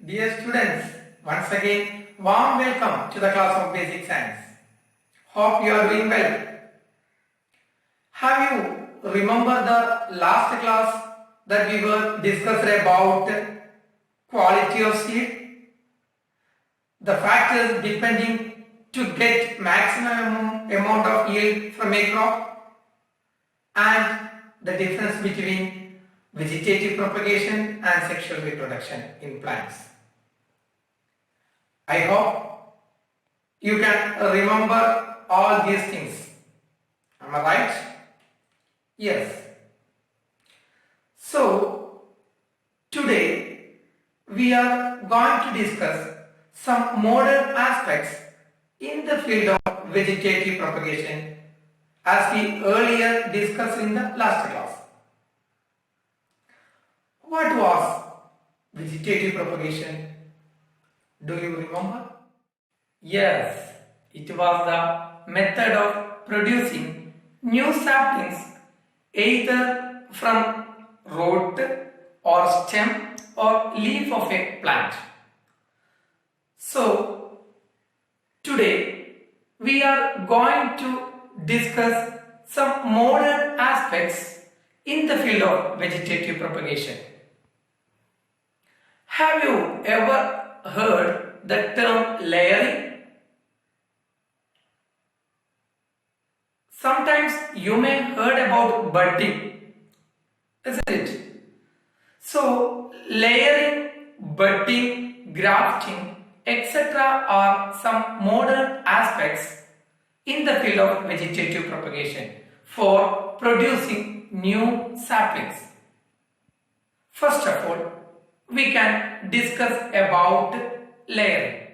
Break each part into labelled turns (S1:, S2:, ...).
S1: Dear students, once again, warm welcome to the class of Basic Science. Hope you are doing well. Have you remembered the last class that we were discussed about quality of seed? The factors depending to get maximum amount of yield from a crop and the difference between vegetative propagation and sexual reproduction in plants. I hope you can remember all these things. Am I right? Yes. So, today we are going to discuss some modern aspects in the field of vegetative propagation as we earlier discussed in the last class. What was vegetative propagation? Do you remember? Yes, it was the method of producing new saplings either from root or stem or leaf of a plant. So, today we are going to discuss some modern aspects in the field of vegetative propagation. Have you ever heard the term layering? Sometimes you may heard about budding, isn't it? So, layering, budding, grafting, etc. are some modern aspects in the field of vegetative propagation for producing new saplings. First of all, we can discuss about layering.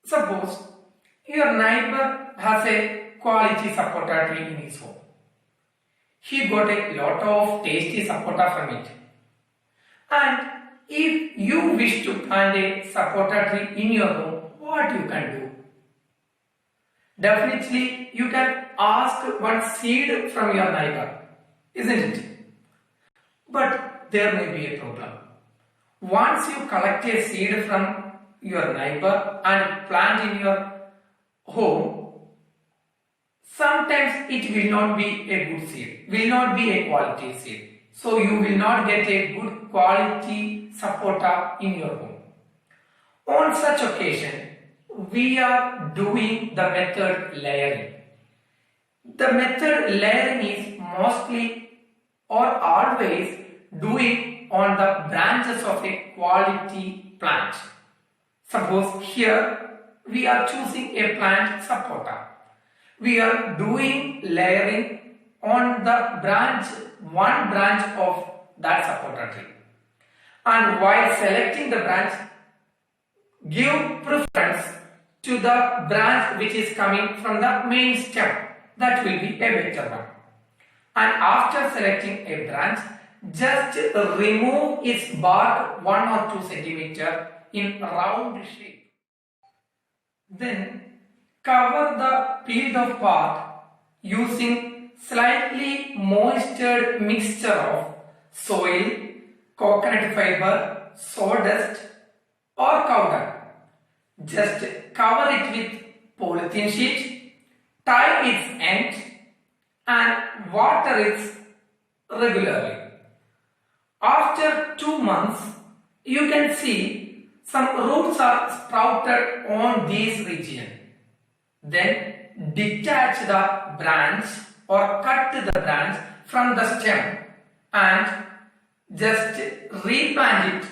S1: Suppose your neighbor has a quality sapota tree in his home. He got a lot of tasty sapota from it. And if you wish to plant a sapota tree in your home, what you can do? Definitely you can ask one seed from your neighbor, isn't it? But there may be a problem. Once you collect a seed from your neighbor and plant in your home, sometimes it will not be a good seed, will not be a quality seed. So you will not get a good quality sapota in your home. On such occasion, we are doing the method layering. The method layering is mostly or always doing on the branches of a quality plant. Suppose here we are choosing a plant sapota. We are doing layering on the branch, one branch of that sapota tree. And while selecting the branch, give preference to the branch which is coming from the main stem. That will be a better one. And after selecting a branch, just remove its bark 1 or 2 centimeter in round shape. Then cover the peeled off part using slightly moistured mixture of soil, coconut fiber, sawdust or cow dung. Just cover it with polythene sheet, tie its end and water it regularly. After 2 months, you can see some roots are sprouted on this region. Then detach the branch or cut the branch from the stem and just replant it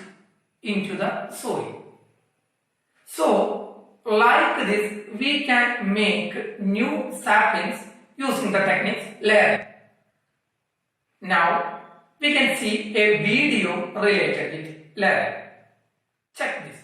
S1: into the soil. So, like this, we can make new saplings using the techniques layering. Now, we can see a video related with layering. Check this.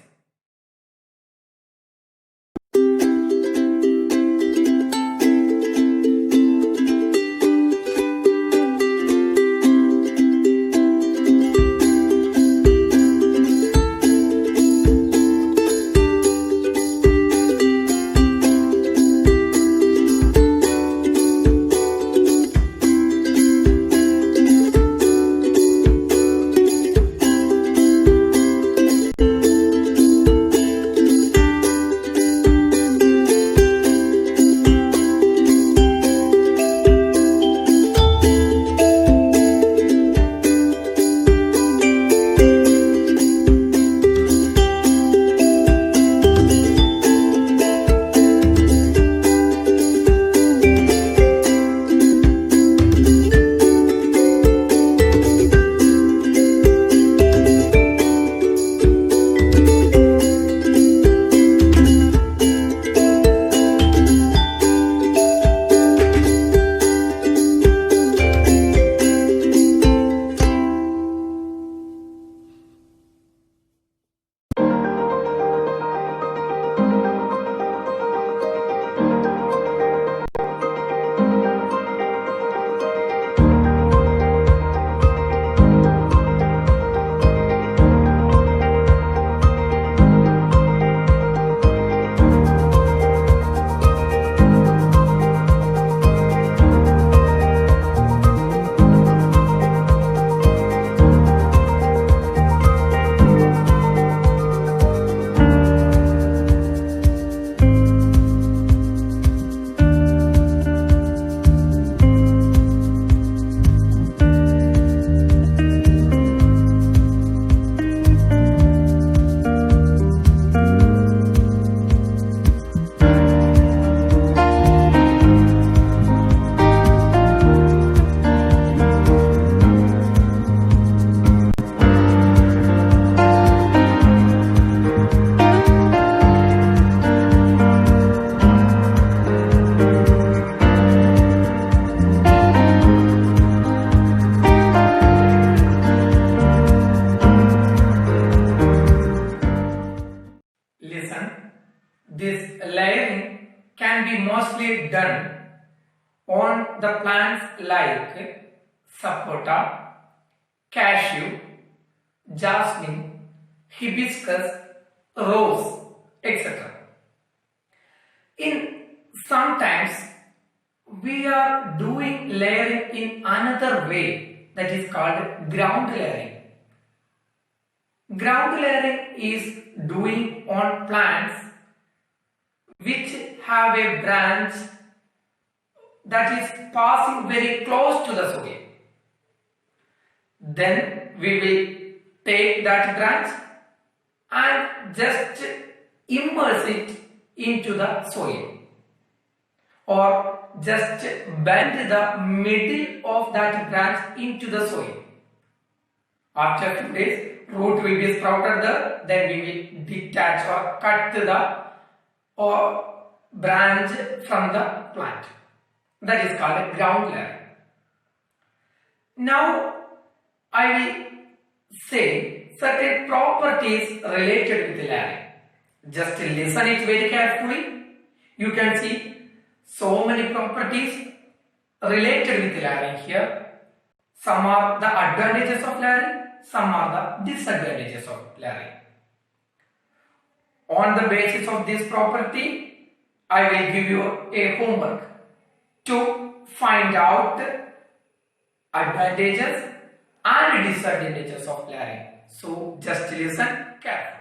S1: this layering can be mostly done on the plants like sapota, cashew, jasmine, hibiscus, rose, etc. Sometimes we are doing layering in another way, that is called ground layering. Ground layering is doing on plants which have a branch that is passing very close to the soil. Then we will take that branch and just immerse it into the soil, or just bend the middle of that branch into the soil. After 2 days, root will be sprouted there, then we will detach or cut the branch from the plant. That is called a ground layering. Now I will say certain properties related with layering. Just listen it very carefully. You can see so many properties related with layering here. Some are the advantages of layering, some are the disadvantages of layering. On the basis of this property, I will give you a homework to find out advantages and disadvantages of layering. So just listen carefully.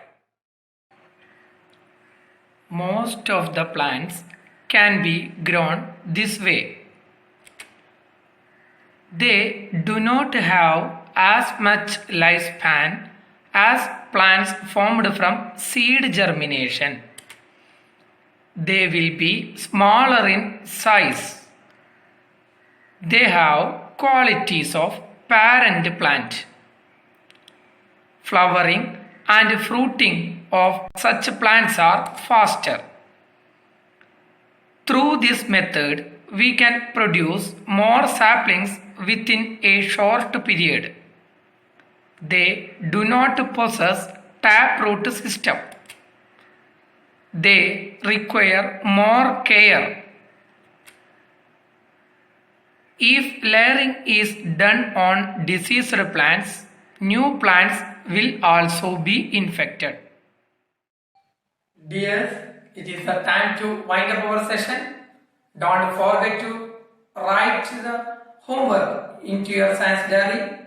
S1: Most of the plants can be grown this way. They do not have as much lifespan as plants formed from seed germination. They will be smaller in size. They have qualities of parent plant. Flowering and fruiting of such plants are faster. Through this method, we can produce more saplings within a short period. They do not possess taproot system. They require more care. If layering is done on diseased plants, new plants will also be infected. Dears, it is the time to wind up our session. Don't forget to write the homework into your science diary.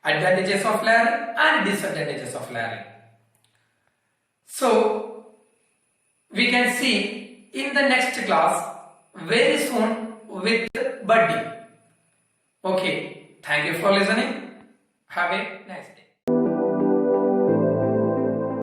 S1: Advantages of layering and disadvantages of layering. So, we can see in the next class very soon with budding. Okay, thank you for listening. Have a nice day.